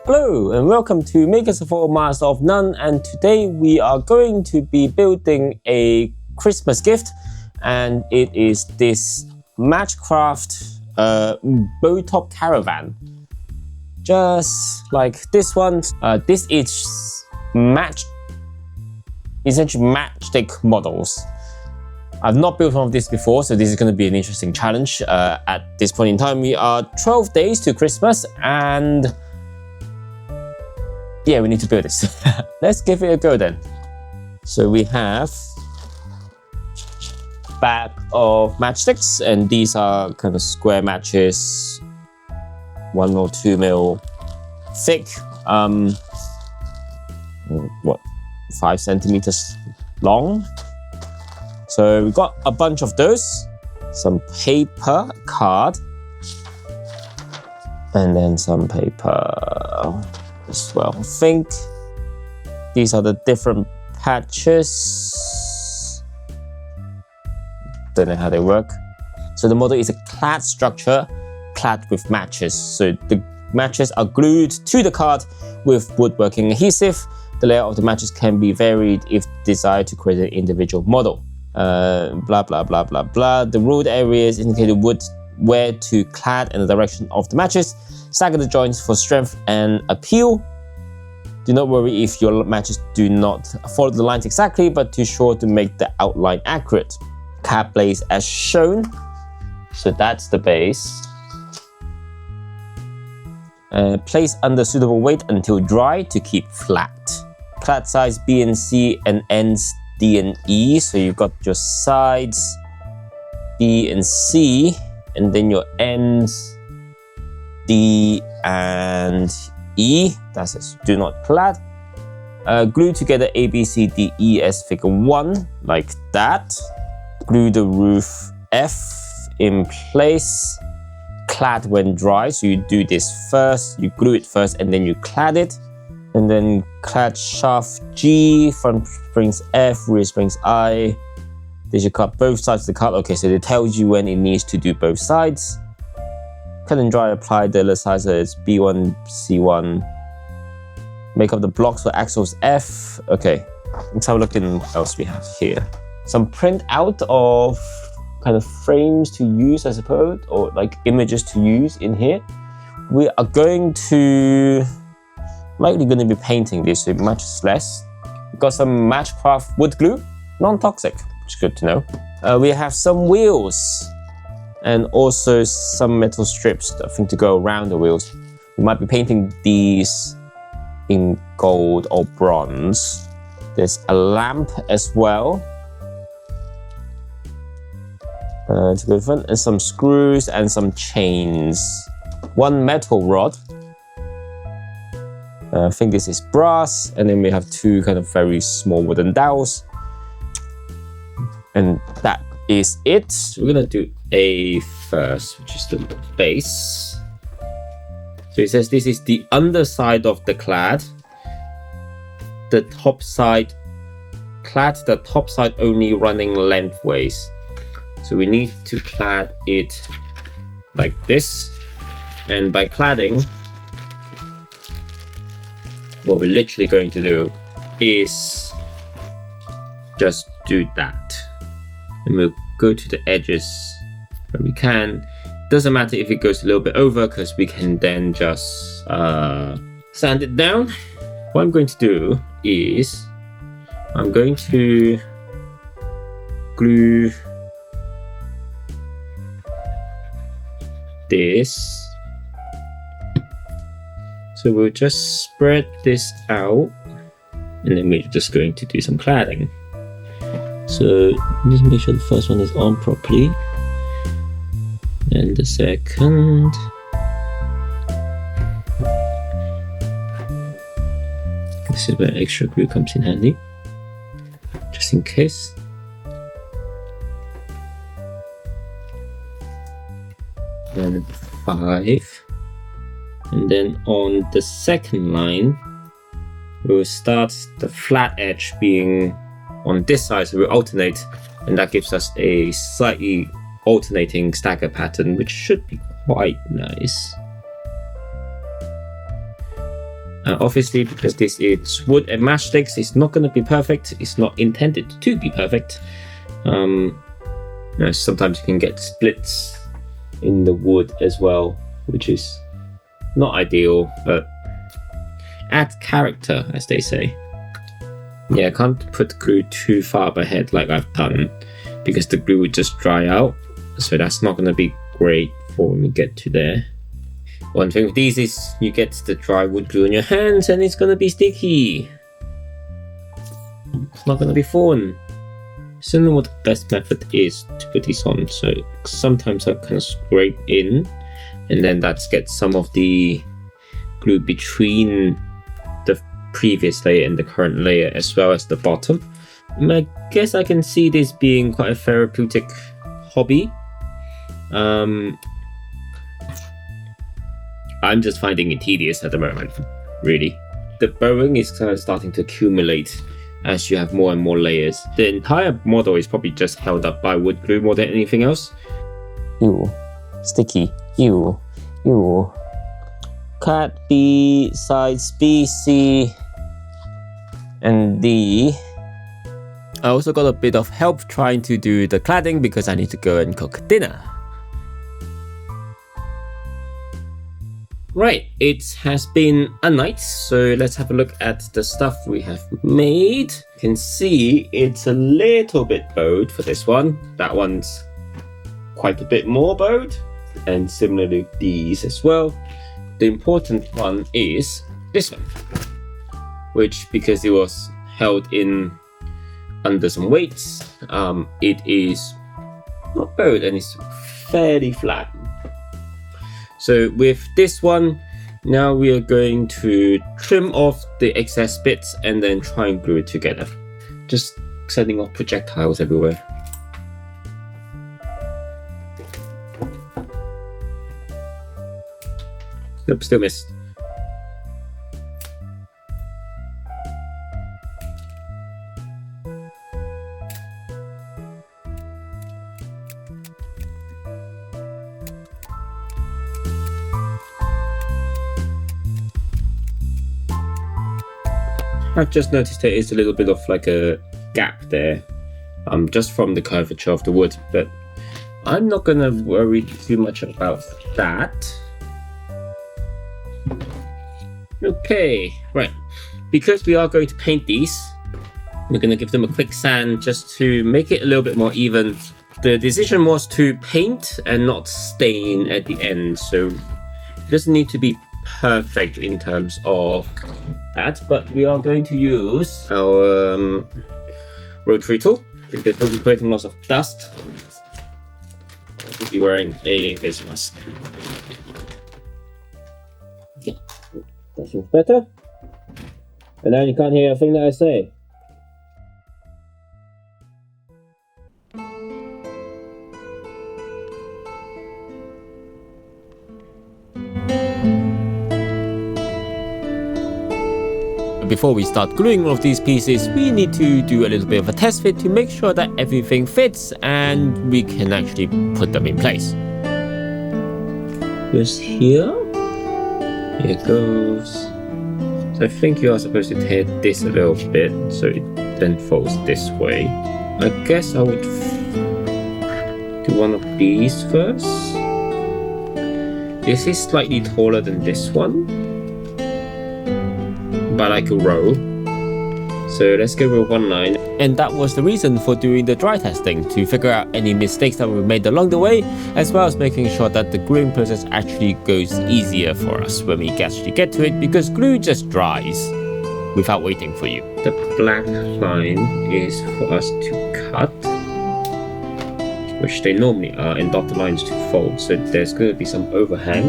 Hello and welcome to Makers of All, Master of None, and today we are going to be building a Christmas gift, and it is this Matchcraft bow top caravan. Just like this one, this is essentially Matchstick models. I've not built one of this before, so this is going to be an interesting challenge. At this point in time, we are 12 days to Christmas, and yeah, we need to build this. Let's give it a go then. So we have a bag of matchsticks, and these are kind of square matches, 1 or 2 mil thick, 5 centimeters long. So we've got a bunch of those, some paper, card, and then some paper as well. I think these are the different patches. Don't know how they work. So the model is a clad structure, clad with matches. So the matches are glued to the card with woodworking adhesive. The layout of the matches can be varied if desired to create an individual model. Blah blah blah blah blah. The ruled areas indicated where to clad and the direction of the matches. Stagger the joints for strength and appeal. Do not worry if your matches do not follow the lines exactly, but too short to make the outline accurate. Cap base as shown. So that's the base. Place under suitable weight until dry to keep flat. Clad size B and C and ends D and E. So you've got your sides B and C, and then your ends D and E. That's it. Do not clad. Glue together A, B, C, D, E as figure 1, like that. Glue the roof F in place. Clad when dry. So you do this first. You glue it first, and then you clad it. And then clad shaft G, front springs F, rear springs I. They should cut both sides of the card. Okay, so it tells you when it needs to do both sides. Cut and dry, apply the sizes B1, C1. Make up the blocks for axles F. Okay, let's have a look at what else we have here. Some print out of kind of frames to use, I suppose, or like images to use in here. We are likely going to be painting this, so it matches less. We've got some Matchcraft wood glue, non-toxic, which is good to know. We have some wheels and also some metal strips, I think, to go around the wheels. We might be painting these in gold or bronze. There's a lamp as well to go front, and some screws and some chains. 1 metal rod. I think this is brass, and then we have 2 kind of very small wooden dowels. And that is it. We're gonna do A first, which is the base. So it says this is the underside of the clad. The top side, clad the top side only running lengthways. So we need to clad it like this. And by cladding, what we're literally going to do is just do that. And we'll go to the edges where we can. Doesn't matter if it goes a little bit over, because we can then just sand it down. What I'm going to do is I'm going to glue this. So we'll just spread this out, and then we're just going to do some cladding. So just make sure the first one is on properly, and the second. This is where extra glue comes in handy, just in case. Then 5. And then on the second line, we'll start the flat edge being on this side, so we'll alternate, and that gives us a slightly alternating stagger pattern, which should be quite nice. Obviously, because this is wood and matchsticks, it's not going to be perfect. It's not intended to be perfect. Sometimes you can get splits in the wood as well, which is not ideal, but adds character, as they say. Yeah, I can't put glue too far up ahead like I've done, because the glue would just dry out. So that's not going to be great for when we get to there. One thing with these is you get the dry wood glue on your hands and it's going to be sticky. It's not going to be fun. So I don't know what the best method is to put these on. So sometimes I kind of scrape in, and then that gets some of the glue between the previous layer and the current layer, as well as the bottom. I guess I can see this being quite a therapeutic hobby. I'm just finding it tedious at the moment, really. The burrowing is kind of starting to accumulate as you have more and more layers. The entire model is probably just held up by wood glue more than anything else. Ew. Sticky. Ew. Ew. Cat B, sides B, C, and D. I also got a bit of help trying to do the cladding because I need to go and cook dinner. Right, it has been a night, so let's have a look at the stuff we have made. You can see it's a little bit bowed for this one. That one's quite a bit more bowed, and similarly these as well. The important one is this one, which, because it was held in under some weights, it is not bowed and it's fairly flat. So with this one, now we are going to trim off the excess bits and then try and glue it together. Just sending off projectiles everywhere. Nope, still missed. I've just noticed there is a little bit of like a gap there, just from the curvature of the wood, but I'm not gonna worry too much about that. Okay, right, because we are going to paint these, we're gonna give them a quick sand just to make it a little bit more even. The decision was to paint and not stain at the end, so it doesn't need to be perfect in terms of that, but we are going to use our rotary tool because we'll be creating lots of dust. We'll be wearing a face mask. Yeah, that seems better. And now you can't hear a thing that I say. Before we start gluing all of these pieces, we need to do a little bit of a test fit to make sure that everything fits and we can actually put them in place. Just here. Here it goes. So I think you are supposed to tear this a little bit so it then folds this way. I guess I would do one of these first. This is slightly taller than this one, by like a row. So let's go with one line. And that was the reason for doing the dry testing, to figure out any mistakes that were made along the way, as well as making sure that the gluing process actually goes easier for us when we actually get to it, because glue just dries without waiting for you. The black line is for us to cut, which they normally are, and dotted lines to fold, so there's going to be some overhang.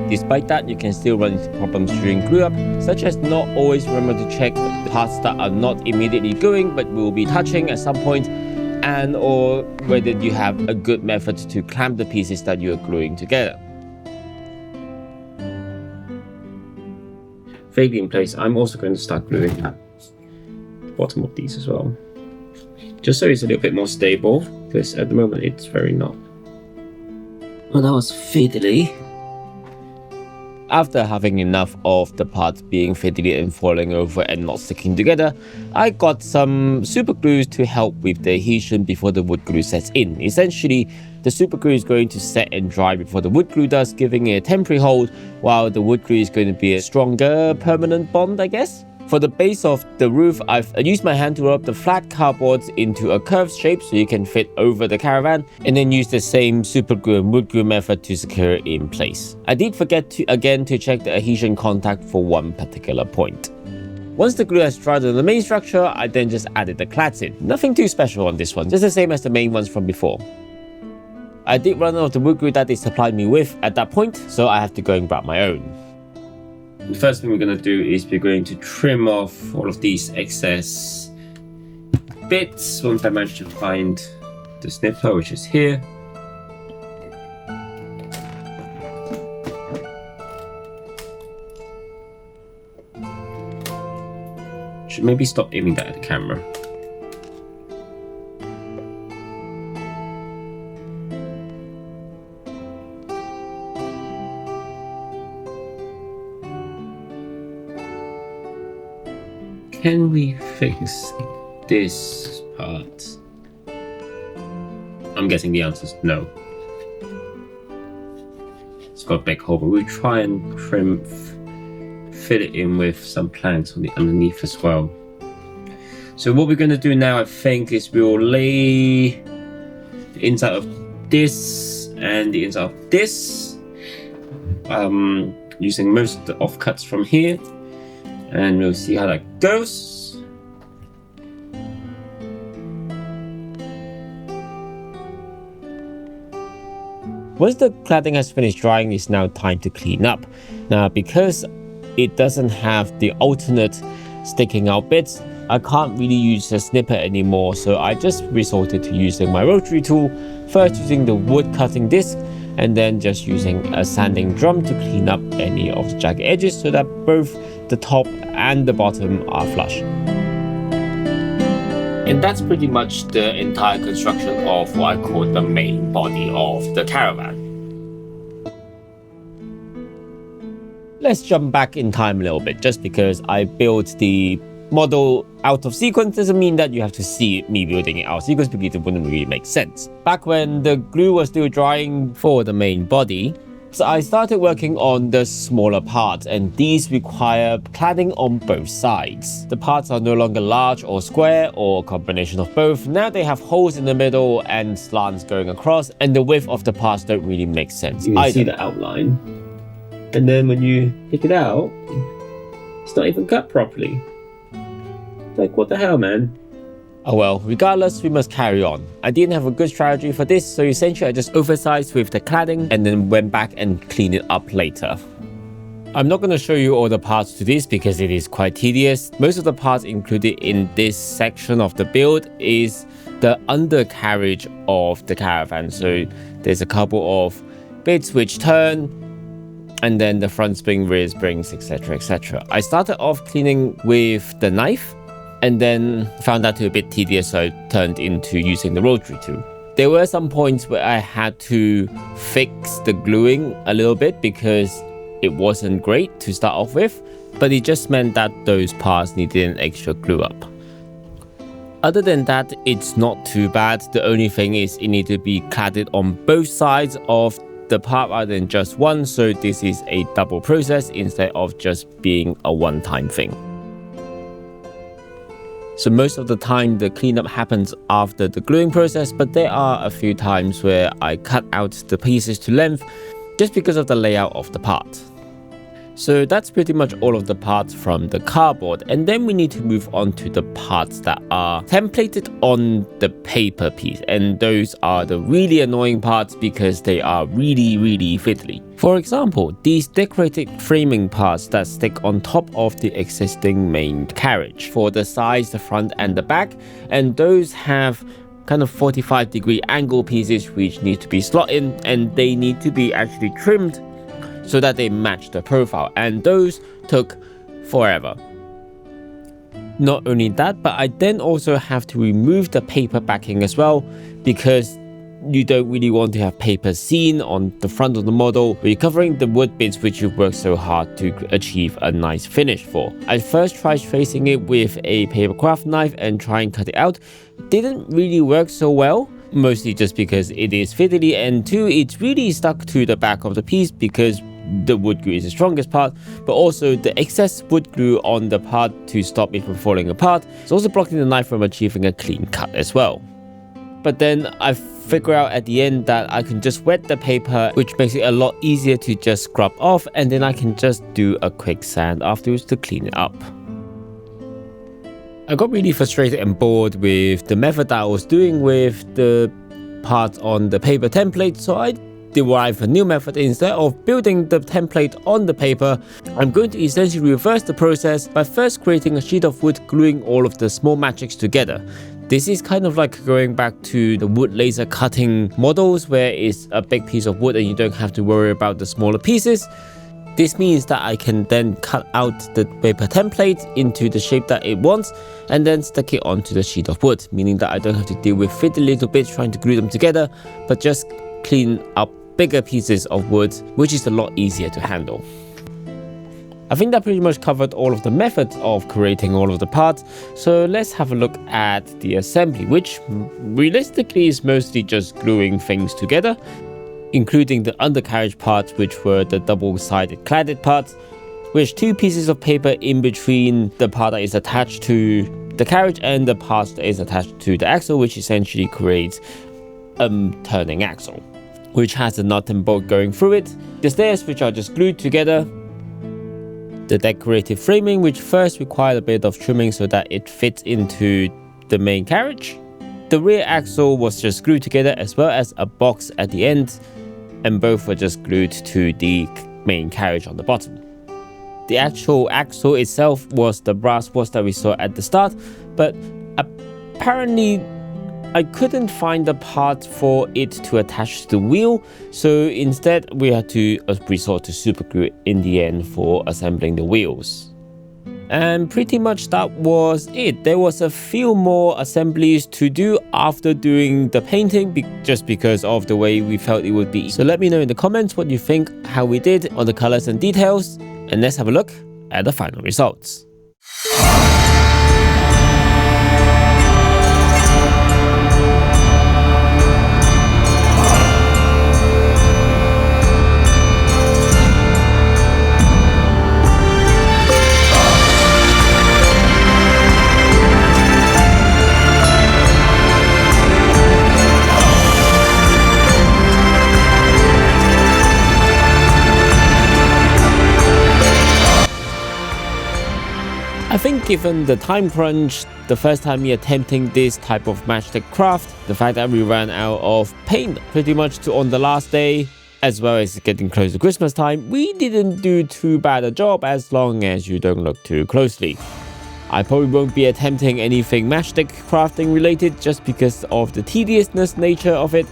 Despite that, you can still run into problems during glue up, such as not always remember to check the parts that are not immediately gluing but will be touching at some point, and or whether you have a good method to clamp the pieces that you are gluing together. Vaguely in place, I'm also going to start gluing at the bottom of these as well, just so it's a little bit more stable, because at the moment it's very not. Well, that was fiddly. After having enough of the parts being fiddly and falling over and not sticking together, I got some super glues to help with the adhesion before the wood glue sets in. Essentially, the super glue is going to set and dry before the wood glue does, giving it a temporary hold, while the wood glue is going to be a stronger permanent bond, I guess. For the base of the roof, I've used my hand to roll up the flat cardboards into a curved shape so you can fit over the caravan, and then use the same super glue and wood glue method to secure it in place. I did forget to check the adhesion contact for one particular point. Once the glue has dried on the main structure, I then just added the clads in. Nothing too special on this one, just the same as the main ones from before. I did run out of the wood glue that they supplied me with at that point, so I have to go and grab my own. The first thing we're going to do is we're going to trim off all of these excess bits once I manage to find the snipper, which is here. Should maybe stop aiming that at the camera. Can we fix this part? I'm guessing the answer is no. It's got a big hole, but we'll try and fit it in with some planks on the underneath as well. So what we're going to do now, I think, is we'll lay the inside of this and the inside of this, using most of the offcuts from here. And we'll see how that goes. Once the cladding has finished drying, it's now time to clean up. Now, because it doesn't have the alternate sticking out bits, I can't really use a snipper anymore, so I just resorted to using my rotary tool, first using the wood cutting disc, and then just using a sanding drum to clean up any of the jagged edges so that both the top and the bottom are flush. And that's pretty much the entire construction of what I call the main body of the caravan. Let's jump back in time a little bit. Just because I built the model out of sequence doesn't mean that you have to see me building it out of sequence, because it wouldn't really make sense. Back when the glue was still drying for the main body, so I started working on the smaller parts, and these require cladding on both sides. The parts are no longer large or square or a combination of both. Now they have holes in the middle and slants going across, and the width of the parts don't really make sense. You can see the outline, and then when you pick it out, it's not even cut properly. Like, what the hell, man? Oh well, regardless, we must carry on. I didn't have a good strategy for this, so essentially I just oversized with the cladding and then went back and cleaned it up later. I'm not going to show you all the parts to this because it is quite tedious. Most of the parts included in this section of the build is the undercarriage of the caravan. So there's a couple of bits which turn, and then the front spring, rear springs, etc, etc. I started off cleaning with the knife, and then found that to be a bit tedious, so I turned into using the rotary tool. There were some points where I had to fix the gluing a little bit because it wasn't great to start off with, but it just meant that those parts needed an extra glue up. Other than that, it's not too bad. The only thing is it needed to be cladded on both sides of the part rather than just one, so this is a double process instead of just being a one-time thing. So most of the time the cleanup happens after the gluing process, but there are a few times where I cut out the pieces to length just because of the layout of the part. So that's pretty much all of the parts from the cardboard, and then we need to move on to the parts that are templated on the paper piece, and those are the really annoying parts because they are really fiddly. For example, these decorated framing parts that stick on top of the existing main carriage for the sides, the front and the back, and those have kind of 45-degree angle pieces which need to be slotted in, and they need to be actually trimmed so that they match the profile, and those took forever. Not only that, but I then also have to remove the paper backing as well, because you don't really want to have paper seen on the front of the model, where you're covering the wood bits which you've worked so hard to achieve a nice finish for. I first tried tracing it with a paper craft knife and try and cut it out. It didn't really work so well, mostly just because it is fiddly, and 2, it's really stuck to the back of the piece because the wood glue is the strongest part, but also the excess wood glue on the part to stop it from falling apart is also blocking the knife from achieving a clean cut as well. But then I figure out at the end that I can just wet the paper, which makes it a lot easier to just scrub off, and then I can just do a quick sand afterwards to clean it up. I got really frustrated and bored with the method that I was doing with the parts on the paper template, so I derive a new method. Instead of building the template on the paper, I'm going to essentially reverse the process by first creating a sheet of wood, gluing all of the small matchsticks together. This is kind of like going back to the wood laser cutting models, where it's a big piece of wood and you don't have to worry about the smaller pieces. This means that I can then cut out the paper template into the shape that it wants and then stick it onto the sheet of wood, meaning that I don't have to deal with fiddly little bits trying to glue them together, but just clean up bigger pieces of wood, which is a lot easier to handle. I think that pretty much covered all of the methods of creating all of the parts, so let's have a look at the assembly, which realistically is mostly just gluing things together, including the undercarriage parts, which were the double-sided cladded parts, with 2 pieces of paper in between the part that is attached to the carriage and the part that is attached to the axle, which essentially creates a turning axle, which has a nut and bolt going through it, the stairs which are just glued together, the decorative framing which first required a bit of trimming so that it fits into the main carriage. The rear axle was just glued together, as well as a box at the end, and both were just glued to the main carriage on the bottom. The actual axle itself was the brass box that we saw at the start, but apparently I couldn't find a part for it to attach to the wheel, so instead we had to resort to super glue in the end for assembling the wheels. And pretty much that was it. There was a few more assemblies to do after doing the painting, just because of the way we felt it would be. So let me know in the comments what you think, how we did on the colors and details, and let's have a look at the final results. I think given the time crunch, the first time me attempting this type of matchstick craft, the fact that we ran out of paint pretty much on the last day, as well as getting close to Christmas time, we didn't do too bad a job as long as you don't look too closely. I probably won't be attempting anything matchstick crafting related just because of the tediousness nature of it.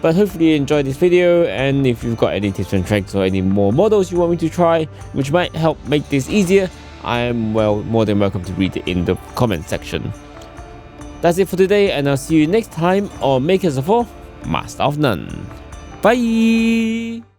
But hopefully you enjoyed this video, and if you've got any tips and tricks or any more models you want me to try, which might help make this easier, I am more than welcome to read it in the comment section. That's it for today, and I'll see you next time on Makers of All, Master of None. Bye!